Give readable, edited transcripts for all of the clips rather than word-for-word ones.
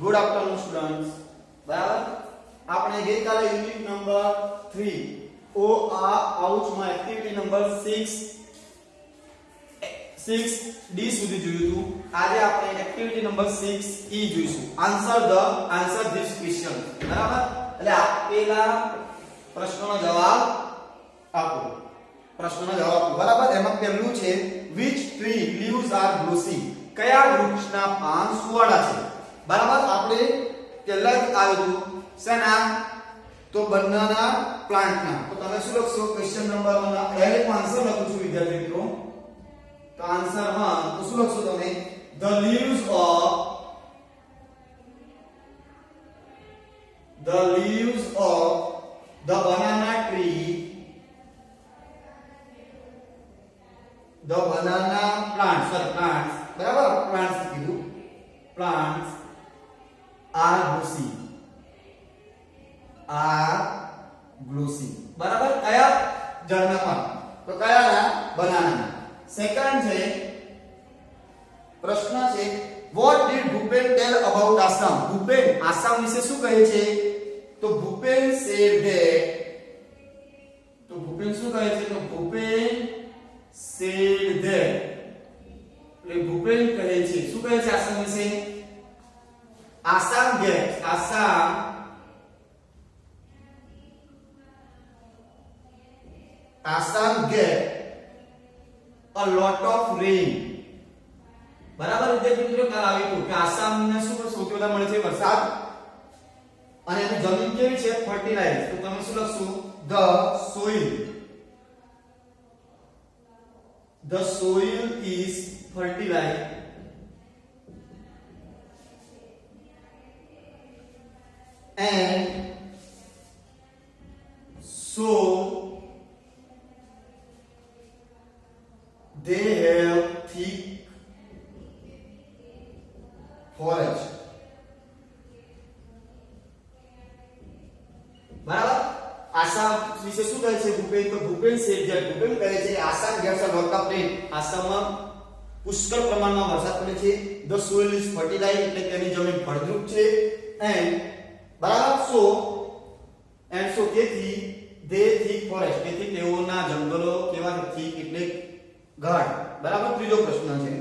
Good afternoon students. બરાબર, આપણે ગઈકાલે યુનિટ નંબર 3 ઓ આ આઉચમાં એક્ટિવિટી નંબર 6D સુધી જોયું હતું. આજે આપણે એક્ટિવિટી નંબર 6E જોઈશું. Answer this question. બરાબર, એટલે આપેલા પ્રશ્નોનો જવાબ આપો. બરાબર, એમાં પહેલું છે which tree leaves are glossy? કયા વૃક્ષના પાન સુવાળા છે? બરાબર, આપણે પહેલા જ આવ્યું હતું શેના? તો બનાના પ્લાન્ટના. તો તમે શું લખશો? ક્વેશ્ચન નંબર 1 ના ડાયરેક્ટ આન્સર લખું છું વિદ્યાર્થી મિત્રો. તો આન્સર માં તો શું લખશો તમે? the leaves of the banana tree, the banana plants, બરાબર, plants કીધું, plants are glossy. બરાબર, કયા ઝાડના પાન? તો કયાના? બનાના. સેકન્ડ છે પ્રશ્ન છે what did Bhupen tell about Assam? Bhupen Assam વિશે શું કહે છે? તો ભૂપેન said that, તો ભૂપેન શું કહે છે? તો ભૂપેન said that, એટલે ભૂપેન કહે છે, શું કહે છે આસામ વિશે? Assam get a lot of rain. બરાબર, વિદ્યાર્થી મિત્રો, કાલ આવ્યું હતું કે આસામને શું સૌથી વધારે મળે છે? વરસાદ. અને એની જમીન કેવી છે? ફર્ટિલાઇઝ. તો તમે શું લખશો? the soil is fertile and so they have thick forest. બરાબર, આસામ વિશે શું કહે છે ભૂપેન? તો ભૂપેન ભૂપેન કહે છે Assam gets a lot of rain. આસામમાં પુષ્કળ પ્રમાણમાં વરસાદ પડે છે. the soil is fertile, એટલે તેની જમીન ફળદ્રુપ છે. and બરાબર, so તેથી they thick forest, તેથી તેઓના જંગલો કેવા છે? thick એટલે ગાઢ. બરાબર, ત્રીજો પ્રશ્ન છે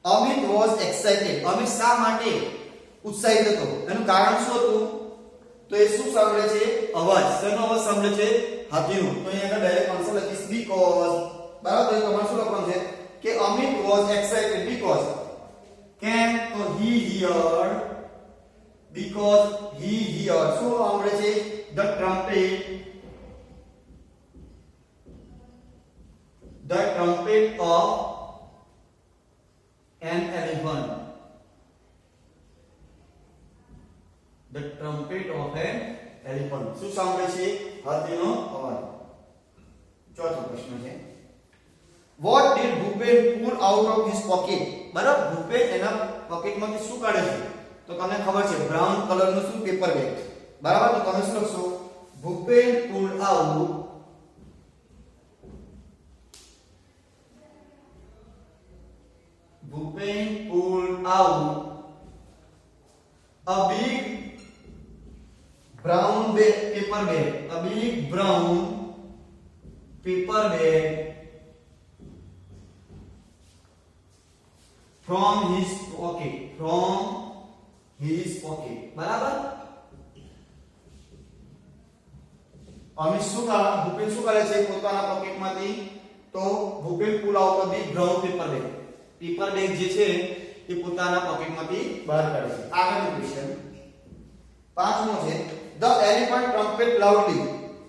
અમિત was excited. અમિત શા માટે ઉત્સાહિત હતો? એનું કારણ શું હતું? તો એ શું સાંભળે છે? અવાજ. શેનો અવાજ સાંભળે છે? હાથીનો. તો અહીંયા ડાયરેક્ટ આન્સર લખીશ because. બરાબર, તો તમારે શું લખવાનું છે કે અમિત was excited because. કેમ? તો he heard, because he heard શું સાંભળે છે? the trumpet of an elephant. The trumpet of an elephant. શું સાંભળે છે? હાથીનો અવાજ. ચોથો પ્રશ્ન છે what did Bhupen pull out of his pocket? બરાબર, ભૂપેન એના પોકેટમાંથી શું કાઢે છે? તો તમને ખબર છે બ્રાઉન કલરનું શું? Paper bag. બરાબર, તો તમે શું લખશો? Bhupen pulled out a big brown paper bag from his pocket. બરાબર, ભૂપેન શું કરે છે પોતાના પોકેટમાંથી? તો Bhupen pull out a big brown paper bag જે છે એ પોતાના પોકેટમાંથી બહાર કાઢે છે. આગળનો ક્વેશ્ચન પાંચમો છે the elephant trumpet loudly.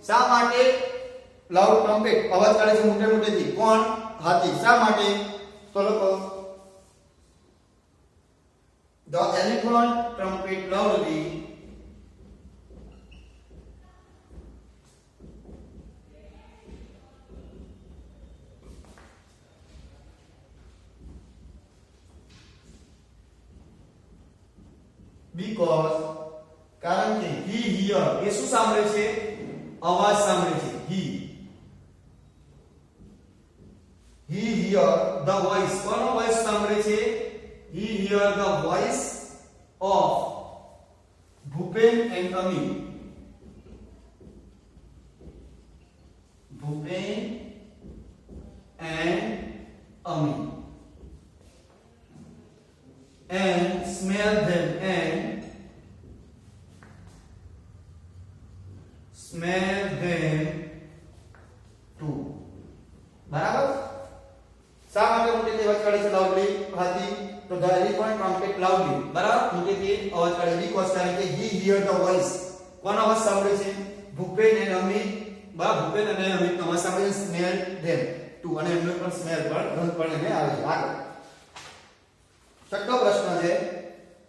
શા માટે લાઉડ ટ્રમ્પેટ અવાજ કાઢે છે મોટેથી? કોણ? હાથી. શા માટે? તો લખો the elephant trumpet loudly because, કારણ કે he hear, એ શું સાંભળે છે? અવાજ સાંભળે છે. he hear the voice. કોનો વોઇસ સાંભળે છે? he hear the voice of Bhupen and Ami. Bhupen and Ami. And smell them too. બરાબર. શા માટે મોટેથી અવાજ કાઢે છે લાઉડલી હાથી? તો the elephant trumpet loudly. બરાબર, મોટેથી અવાજ કાઢે because કારણ કે he hear the voice. કોનો અવાજ સાંભળે છે? ભૂપેન અને અમિત. બરાબર, ભૂપેન અને અમિત નો અવાજ સાંભળે છે. smell them too. અને એમનો પણ સ્મેલ પણ ગંધ પણ એને આવે છે. આગળ છઠ્ઠો પ્રશ્ન છે,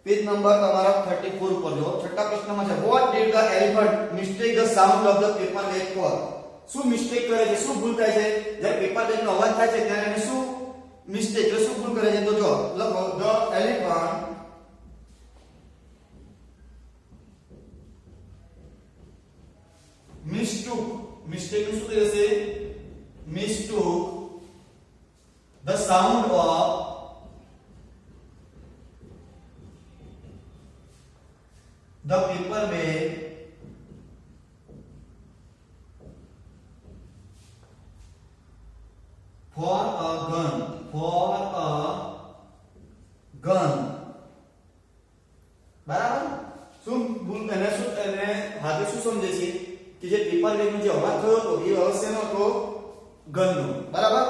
પેજ નંબર તમારા 34 ઉપર જો. છઠ્ઠા પ્રશ્નમાં છે what did the elephant mistake the sound of the paper bag for? શું મિસ્ટેક કરે છે, શું ભૂલ થાય છે જ્યારે પેપર બેગ નો અવાજ થાય છે ત્યારે એને શું મિસ્ટેક એટલે શું ભૂલ કરે છે? તો જો લખો the elephant mistook. મિસ્ટેક નું શું થશે? mistook the sound of the paper bag for a gun. બરાબર. શું ભૂલ એને શું એને હાથે શું સમજે છે કે જે પેપર બેગ નો જે અવાજ થયો હતો એ અવશ્યનો તો ગન નો. બરાબર.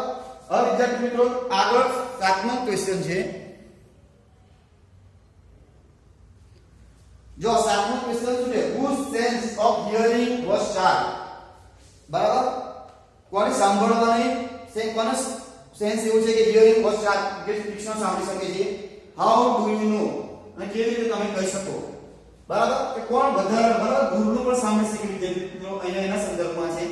હવે વિદ્યાર્થી મિત્રો આગળ સાતમો ક્વેશ્ચન છે. જો સાતમો ક્વેશ્ચન શું છે? whose sense of hearing was sharp? બરાબર. કોની સાંભળવાની કોનો સેન્સ એવું છે કે હિયરિંગ was sharp કે તીક્ષ્ણ સાંભળી શકે છે? how do you know? અને કેવી રીતે તમે કહી શકો? બરાબર, કે કોણ વધારે બરાબર દૂરનું પણ સાંભળી શકે? વિદ્યાર્થી મિત્રો અહીંયા એના સંદર્ભમાં છે.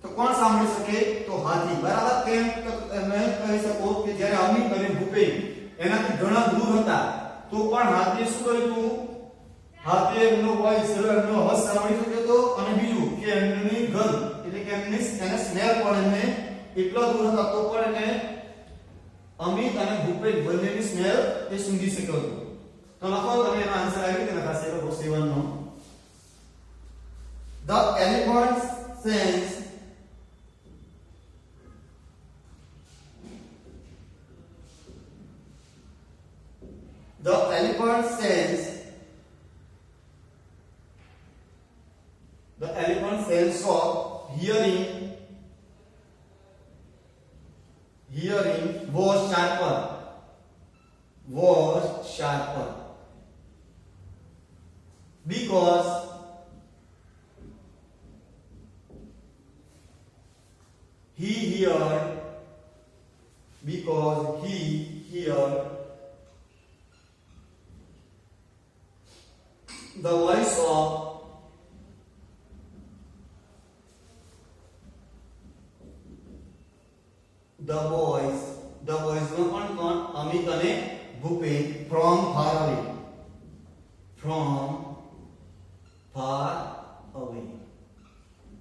તો કોણ સાંભળી શકે? તો હાથી. બરાબર. કેમ? તો તમે કહી શકો કે જ્યારે અમિત અને ભૂપેન એનાથી ઘણા દૂર હતા તો પણ હાથીએ શું કર્યું હતું? હાથીએ એમનો વોઇસ એમનો અવાજ સાંભળી શક્યો હતો. અને બીજું કે એમની ગંધ એટલે કે એમની એને સ્મેલ પણ એને એટલો દૂર હતા તો પણ એને અમિત અને ભૂપેન બંનેની સ્મેલ એ સૂંઘી શક્યો હતો. તો લખો તમે એનો આન્સર આવી રીતે લખાશે લખો 7 નો. The elephant sense of hearing was sharper because he heard the voice of the boys નો પણ કોણ? અમિત અને ભૂપેન from far away.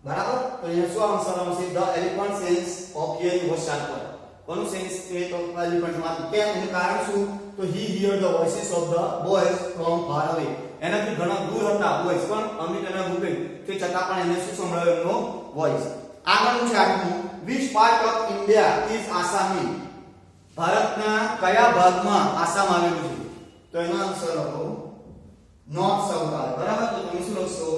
બરાબર. તો અહીંયા શું આન્સર આવશે? the elephant sense of hearing was sharper. કોનું સેન્સ એ તો એલિફન્ટ માં? કેમ? એનું કારણ શું? તો he heard the voices of the boys from far away. એનાથી ઘણા દૂર હતા બોયસ પણ અમિત અને ભૂપેન તે છતાં પણ એને શું સંભળાયો? એમનો વોઇસ. આગળનું છે આઠમું. which part of India is Assam in? ભારતના કયા ભાગમાં આસામ આવેલું છે? તો એનો આન્સર લખો નોર્થ સાઉથ આવે. બરાબર. તો તમે શું લખશો?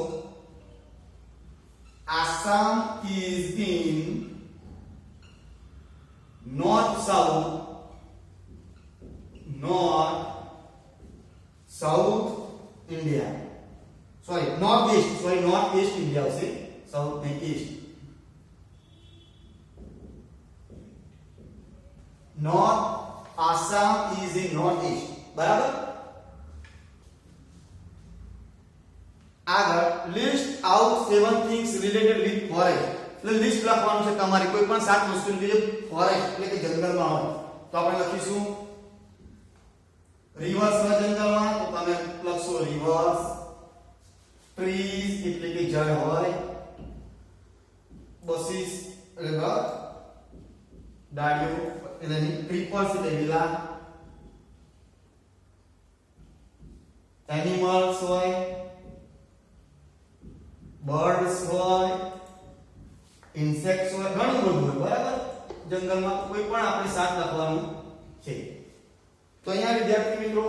Assam is in north south India. north east India આવશે. સાઉથ ને East. North Assam is in northeast. બરાબર. આગળ list out 7 things related with forest. એટલે લિસ્ટ લખવાનું છે તમારે કોઈ પણ 7 વસ્તુ કે જે ફોરેસ્ટ એટલે કે જંગલમાં હોય. તો આપણે લખીશું રિવર્સ ના જંગલમાં તો તમે લખશો રિવર્સ. ટ્રીઝ એટલે કે ઝાડ હોય. બસીસ એટલે ડાળીઓ એટલે ક્રીપર્સ એટલે લીલા. એનિમલ્સ હોય, બર્ડ્સ હોય, ઇન્સેક્ટ્સ હોય, ઘણું બધું હોય બરાબર. જંગલમાં કોઈ પણ આપણે શાક લખવાનું છે. તો અહીંયા વિદ્યાર્થી મિત્રો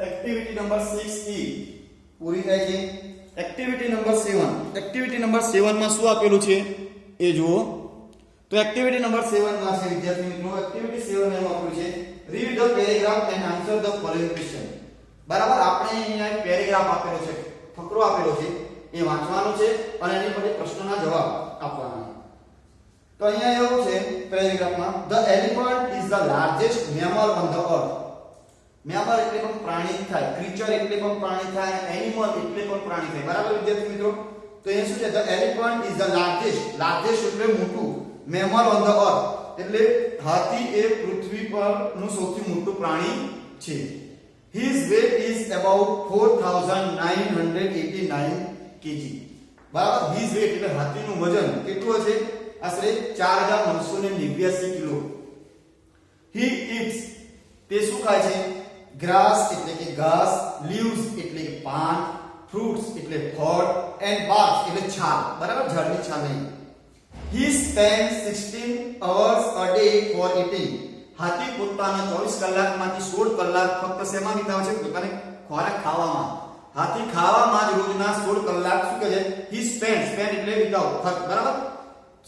એક્ટિવિટી નંબર 6E પૂરી થાય છે. Activity number 7. એક્ટિવિટી નંબર 7 માં શું આપેલું છે એ જુઓ. તો એક્ટિવિટી નંબર 7 માં છે વિદ્યાર્થી મિત્રો, એક્ટિવિટી 7 માં આપેલું છે read the paragraph and answer the following question. બરાબર, આપણે અહીંયા એક પેરેગ્રાફ આપેલો છે, ફકરો આપેલો છે, એ વાંચવાનો છે અને એની પર પ્રશ્નોના જવાબ આપવાના. તો અહીંયા એવું છે પેરેગ્રાફમાં, the elephant is the largest mammal on the earth. Mammal એટલે પણ પ્રાણી થાય, ક્રીચર એટલે પણ પ્રાણી થાય, એનિમલ એટલે પણ પ્રાણી થાય. બરાબર વિદ્યાર્થી મિત્રો. તો એ શું છે, the elephant is the largest એટલે મોટું, મેમલ ઓન ધ અર્થ એટલે હાથી એ પૃથ્વી પરનું સૌથી મોટું પ્રાણી છે. His weight is about 4989 kg. બરાબર, his weight એટલે હાથીનું વજન કેટલું છે? આશરે 4989 કિલો. He eats, તે શું ખાય છે? grass એટલે કે ઘાસ, leaves એટલે કે પાન, fruits એટલે ફળ, and bark એટલે છાલ. બરાબર, ઝાડની છાલ નહીં. He spends 16 hours a day for eating. હાથી પોતાના 24 કલાકમાંથી 16 કલાક ફક્ત શેમાં વિતાવે છે? પોતાને ખોરાક ખાવામાં. હાથી ખાવામાં જ રોજના 16 કલાક શું કહે છે? he spend એટલે વિતાવ, બરાબર,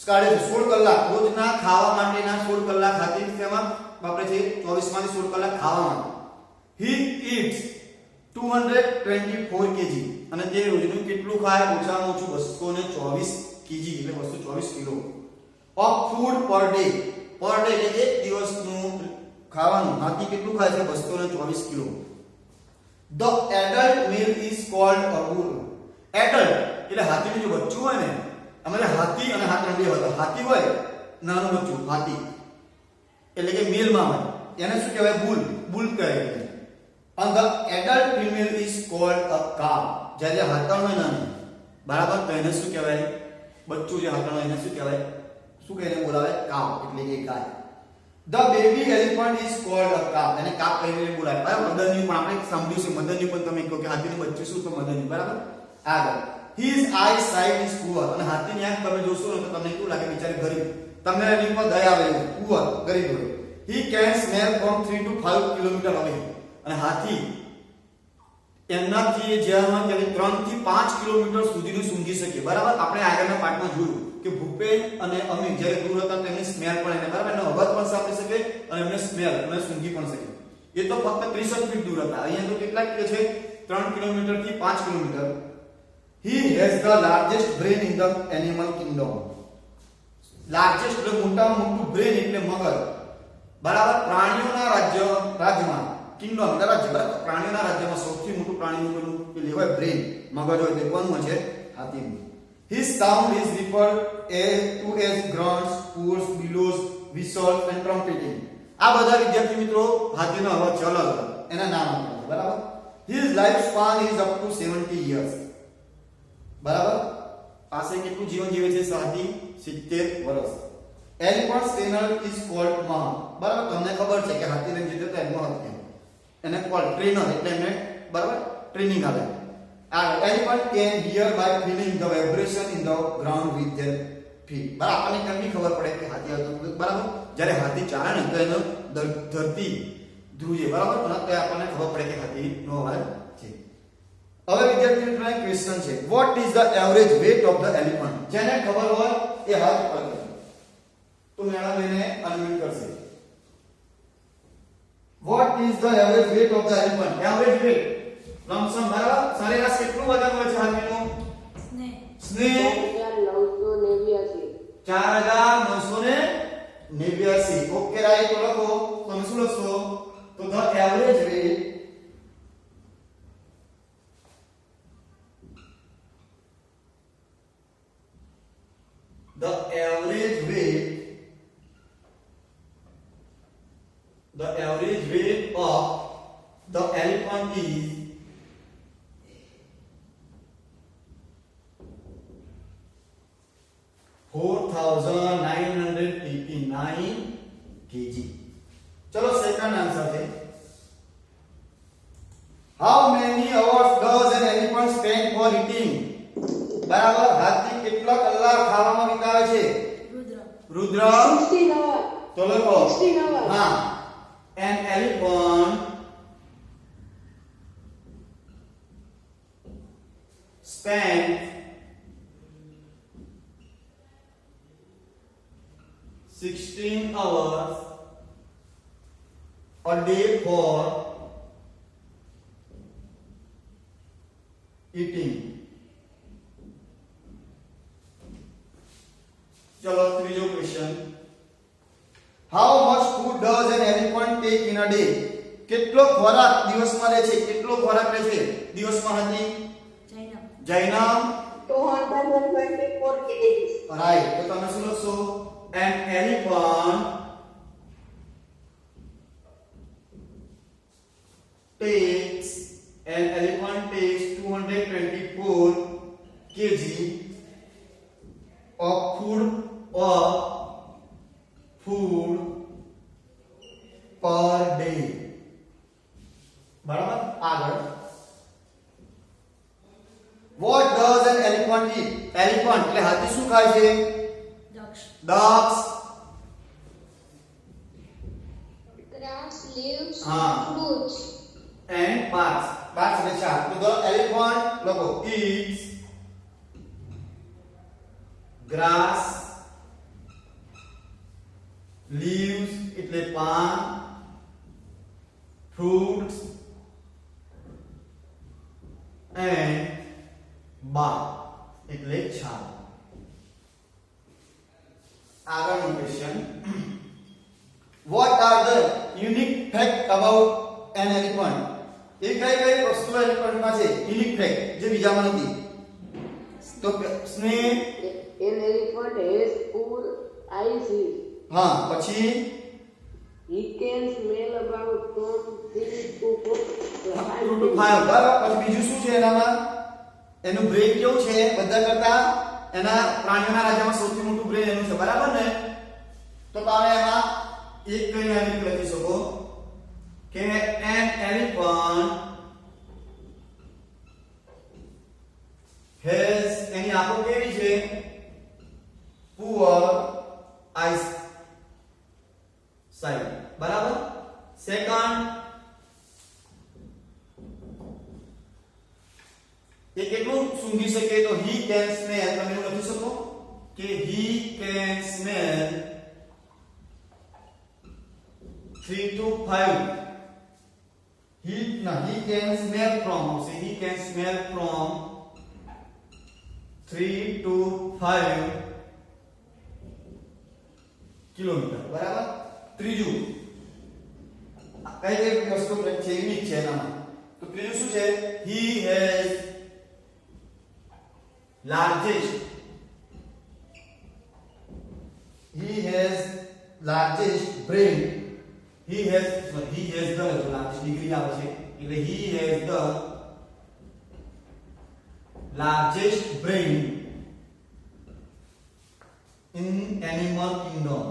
કાઢે છે 16 કલાક રોજના ખાવા માટેના 16 કલાક હાથી શેમાં વાપરે છે? 24 માંથી 16 કલાક ખાવામાં. he eats 224 kg અને તે રોજનું કેટલું ખાય? ઓછામાં ઓછું 224 kg એટલે 224 kilo of food per day. Per day એટલે એક દિવસનું ખાવાનું હાથી કેટલું ખાય છે? 224 kilo. The adult male is called a bull. Adult એટલે હાથીનું જે બચ્ચું હોય ને, અમારે હાથી અને હાથીનો બે હોય. હાથી હોય નાનું બચ્ચું, હાથી એટલે કે મેલ માં હોય, એને શું કહેવાય? બુલ કહેવાય. And the adult female is called a cow. જ્યારે હાથણ હોય નાનું, બરાબર, તો એને શું કહેવાય? બચ્ચું જે હાથણ હોય એને શું કહેવાય? શું કહીને બોલાવે? કાવ એટલે કે ગાય. The baby elephant is called a calf. એને કાફ કહીને બોલાવે. બરાબર, મદનની પણ આપણે સાંભળ્યું છે, મદનની પણ તમે કહો કે હાથીનું બચ્ચું શું? તો મદનની. બરાબર. આગળ, his eyesight is poor. અને હાથીની આંખ તમે જોશો ને તો તમને કેવું લાગે? બિચારી ગરીબ, તમને એની પર દયા આવે એવું, poor, ગરીબ હોય. He can smell from 3 to 5 kilometre away. અને હાથી એમનાથી જ્યાં હોય ત્યાં 3 થી 5 કિલોમીટર સુધીનું સૂંઘી શકે. બરાબર, આપણે આગળના પાઠમાં જોયું કે ભૂપેન અને અમીર જ્યારે દૂર હતા તો એમને સ્મેલ પણ એને, બરાબર, એનો અવાજ પણ સાંભળી શકે અને એમને સ્મેલ અને સૂંઘી પણ શકે. એ તો ફક્ત 30 ફીટ દૂર હતા. અહીંયા તો કેટલા કે છે? 3 કિલોમીટર થી 5 kilometre. He has the largest brain in the animal kingdom. Largest એટલે મોટામાં મોટું, બ્રેન એટલે મગજ. બરાબર, પ્રાણીઓના રાજ્યમાં કિંગડમ એટલે રાજ્ય, બરાબર, પ્રાણીઓના રાજ્યમાં સૌથી મોટું પ્રાણીનું લેવાય બ્રેન, મગજ હોય તે કોનું છે? હાથીનું. His sound is referred to as grunts, purrs, bellows, whistles and trumpeting. આ બધા વિદ્યાર્થી મિત્રો હાથીનો અવાજ છે, અલગ એના નામ આપેલા છે. બરાબર. His lifespan is up to 70 years. બરાબર, પાસે કેટલું જીવન જીવે છે હાથી? 70 વર્ષ. Elephant trainer is called Mah. બરાબર, તમને ખબર છે કે હાથીને જીતે તો એમાં હતું એને કોલ ટ્રેનર એટલે એમને, બરાબર, ટ્રેનિંગ આપે. Elephant can hear by feeling the vibration in the ground with their feet. બરાબર, આપણને કેમ ખબર પડે કે હાથી હતો? બરાબર, જ્યારે હાથી ચાલે ને તો એનો ધરતી ધ્રુજે, બરાબર, તો આપણને ખબર પડે કે હાથીનો અવાજ છે. હવે વિદ્યાર્થી મિત્રો એક ક્વેશ્ચન છે, what is the average weight of the elephant? જેને ખબર હોય એ હાથ ઉપર કરશે તો મેડમ એને અનમ્યુટ કરશે. What is the average weight of the elephant? Average weight lump sum, બરાબર, સરેરાશ કેટલું વજન હોય છે હાથીનું? સ્નેહ 4989. ઓકે રાઈટ, તો લખો. તમે શું લખશો? તો the average weight of the elephant is 4989 kg. ચલો સેકન્ડ આન્સર છે, how many hours for eating. બરાબર. હાથી કેટલા કલાક ખાવામાં વિતાવે છે? રુદ્ર 69 તો લખો 69 હા. An elephant spends 16 hours a day for eating. चलो त्रीजो question. How much food does an elephant take in a day? કેટલો ખોરાક દિવસમાં લે છે? કેટલો ખોરાક લે છે દિવસમાં હાથી? જૈનમ 224 kgs. રાઈટ. તો તમે શું લખશો? An elephant takes 224 kg of food per day. બરાબર. આગળ. What does an elephant eat? Elephant એટલે હાથી શું ખાય છે? Ducks. Grass, leaves, हाँ. fruits. And bats. Bats એટલે છાલ. તો the elephant લખો eats grass, leaves એટલે પાન, fruits and bark એટલે છાલ. આગળનો question. What are the unique fact about an elephant? એ કઈ વસ્તુ એલિફન્ટ માં છે યુનિક ફેક્ટ જે બીજામાં નથી? તો snake. An elephant has 4 eyes. હા. પછી He can smell about from 3 to 4. 2 to 5. બરાબર. પછી બીજું શું છે એનામાં? એનું બ્રેન કેવું છે બધા કરતા? એના પ્રાણીઓના રાજ્યમાં સૌથી મોટું બ્રેન એનું છે. બરાબર ને? તો તમે એમાં એક કઈને આવી લખી શકો કે an elephant has એની આંખો કેવી છે? poor eyesight. બરાબર. સેકન્ડ, એ કેટલું સૂંઘી શકે? તો he can smell. તમે એવું લખી શકો કે he can smell 3 to 5. He can smell from. See, he can smell from 3 to 5 kilometre. બરાબર. ત્રીજું કઈ વસ્તુ છે યુનિક છે એનામાં? તો ત્રીજું શું છે? he has largest brain. he has the largest degree આવે છે એટલે he has the largest brain in animal kingdom.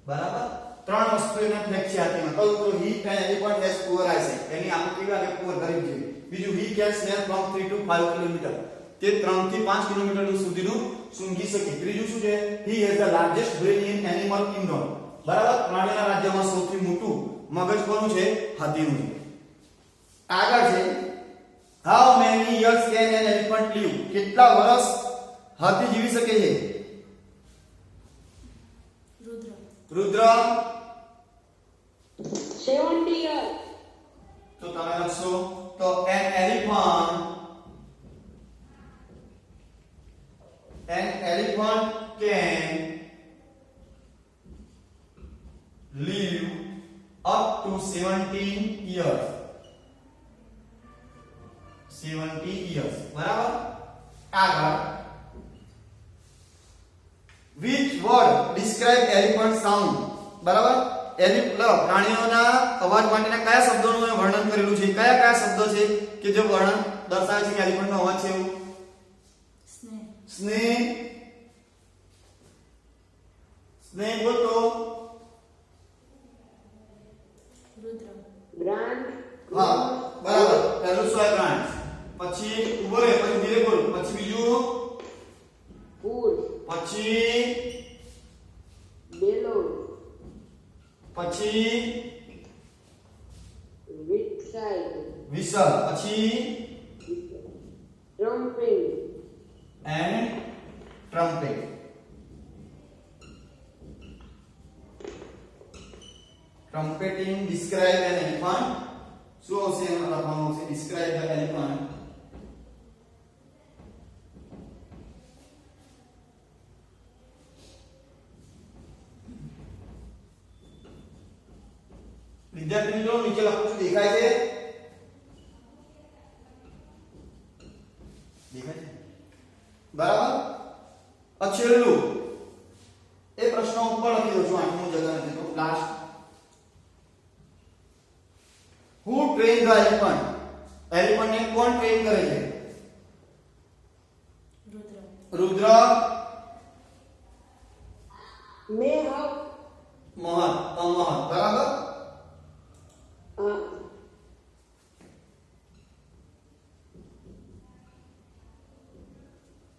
બરાબર. ત્રણ વસ્તુ એના ફેક્ટ છે હાથીમાં. કહું તો he can elephant has poor eyesight. એની આંખો કેવી લાગે? poor ગરીબ જેવી. બીજું he can smell from 3 to 5 kilometre. તે 3 થી 5 કિલોમીટર સુધીનું સૂંઘી શકે. ત્રીજું શું છે? he has the largest brain in animal kingdom. બરાબર. પ્રાણીઓના રાજ્યમાં સૌથી મોટું મગજ કોનું છે? હાથીનું છે. આગળ છે how many years can an elephant live? કેટલા વર્ષ હાથી જીવી શકે છે? રુદ્ર 70 years. તો તમે લખશો તો an elephant can live up to 17 years. 70 years. બરાબર. આગળ which word describe elephant sound? બરાબર. પ્રાણીઓના અવાજ માટેના કયા શબ્દોનું વર્ણન કરેલું છે? કયા શબ્દો છે કે જે વર્ણન દર્શાવે છે કે એલિફન્ટનો અવાજ છે? એવું સ્નેક બોલતો પછી બેલોન, પછી વિક્સાઇડ, વિસલ, પછી trumping, and trumpet. Trumpeting describe an elephant. શું આવશે એમાં લખવાનું આવશે ડિસ્ક્રાઇબ ધ એલિફન્ટ. વિદ્યાર્થી મિત્રો નીચે લખું છું દેખાય છે? દેખાય છે બરાબર. છેલ્લું એ પ્રશ્ન ઉપર લખી દઉં છું, આઠમું જગ્યા નથી તો last. Who train the elephant? Elephant ને કોણ ટ્રેન કરે છે? રુદ્ર, મેહક, મહત, અમહત. બરાબર.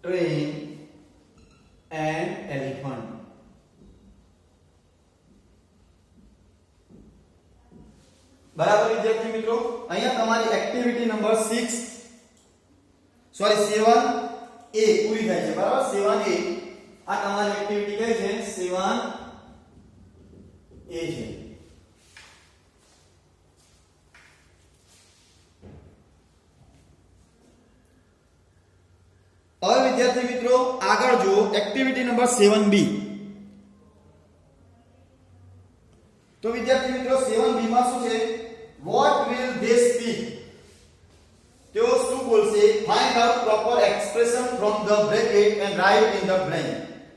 Train and elephant. બરાબર વિદ્યાર્થી મિત્રો, અહીંયા તમારી એક્ટિવિટી નંબર 6 સોરી 7A પૂરી થાય છે. બરાબર 7A આ તમારી એક્ટિવિટી કઈ છે? 7A છે. હવે વિદ્યાર્થી મિત્રો આગળ જો એક્ટિવિટી નંબર 7B. તો વિદ્યાર્થી મિત્રો 7B માં શું છે? What will they speak? તેઓ શું બોલશે? Find out proper expression from the bracket and write in the blank.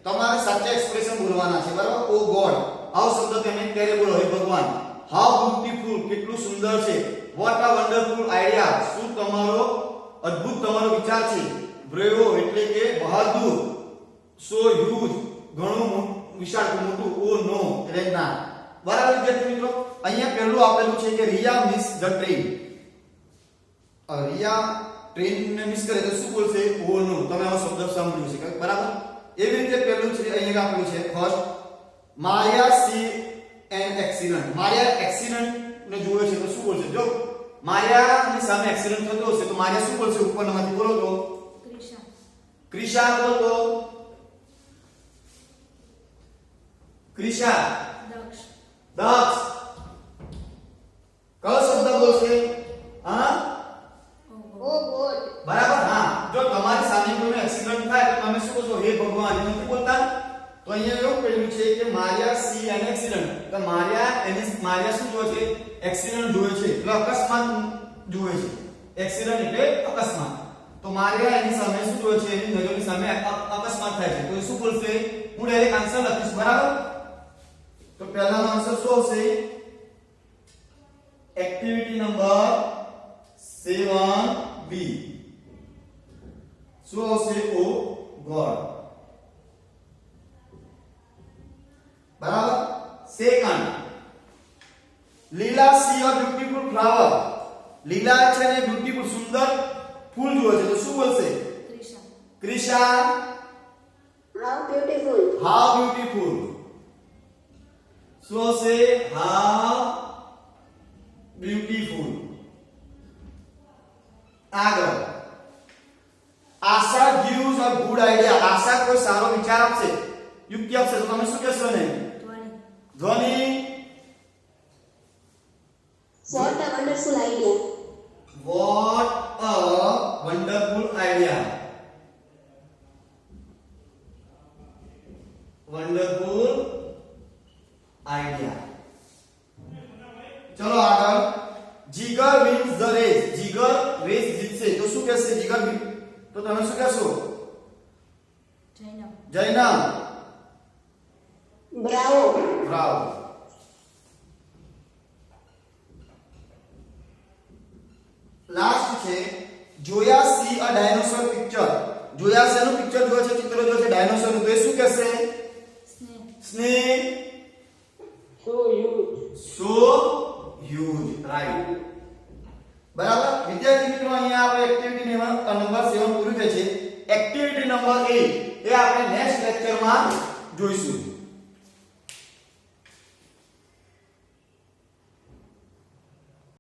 તમારે સાચા એક્સપ્રેશન બોલવાના છે. બરાબર. ઓ ગોડ, આવો શબ્દ તમે ક્યારે બોલો? હે ભગવાન. હાઉ બ્યુટીફુલ, કેટલું સુંદર છે. વોટ અ વન્ડરફુલ આઈડિયા, શું તમારો અદ્ભુત તમારો વિચાર છે. બ્રેવો એટલે કે બહાદુર. સો હ્યુજ, ઘણું વિશાળ મોટું. ઓ નો એટલે ના. બરાબર વિદ્યાર્થી મિત્રો, અહીંયા પહેલું આપેલું છે કે Riya miss the train. Riya train ને મિસ કરે તો શું બોલશે? ઓ નો. તમે આ શબ્દ સાંભળ્યું છે બરાબર. એવી રીતે પહેલું છે અહીંયા આપેલું છે first Maria C an accident. Maria accident ને જોવે છે તો શું બોલશે? જો મારિયા ની સામે એક્સિડન્ટ થતો હશે તો મારિયા શું બોલશે? ઉપરમાંથી બોલો તો ક્રિશા. બોલો તો ક્રિશા. દક્ષ. કયો શબ્દ બોલશે? હા, ઓ ગોડ. બરાબર. હા, જો તમારી સામે કોઈ એક્સિડન્ટ થાય તો તમે શું કહો? હે ભગવાન. એ નથી બોલતા. તો અહીંયા એવું કહ્યું છે કે મારિયા સી એન એક્સિડન્ટ. તો મારિયા શું જોવે છે? એક્સિડન્ટ જોવે છે. એટલે અકસ્માત જોવે છે. એક્સિડન્ટ એટલે અકસ્માત. તો મારિયા એની સામે શું જોવે છે? એની નજરની સામે અકસ્માત થાય છે. તો એ શું બોલશે? હું ડાયરેક્ટ આન્સર લખીશ. બરાબર. તો પહેલાનો આન્સર શું આવશે? Activity number 7B. શું આવશે? ઓ ગોડ. બરાબર. સેકન્ડ લીલા સી અ બ્યુટીફુલ ફ્લાવર. લીલા છે ને બ્યુટીફુલ સુંદર ફૂલ જોવે છે તો શું બોલશે? Krisha. How beautiful. How beautiful. શું હશે? How beautiful. આગળ આશા gives a good idea. આશા કોઈ સારો વિચાર આપશે, યુક્તિ આપશે તો તમે શું કહેશો ને? ધ્વનિ. What a wonderful idea. What a wonderful idea. Wonderful idea. ચલો આગળ. Jigar wins the race. Jigar race જીતશે તો શું કહેશે? જીગર તો તમે શું કહેશો? જયનામ. બ્રાવો. બ્રાવો. લાસ્ટ છે જોયા સી અ ડાયનોસોર પિક્ચર. જોયા શેનું પિક્ચર જોવે છે? ચિત્ર જોવે છે ડાયનોસોર નું. તો એ શું કહેશે? સ્નેહ. So huge. સો હ્યુજ. રાઈટ. બરાબર. વિદ્યાર્થી મિત્રો અહીંયા આપણે એક્ટિવિટી નંબર 7 પૂરી થઈ છે. એક્ટિવિટી નંબર 8 એ આપણે નેક્સ્ટ લેક્ચરમાં જોઈશું.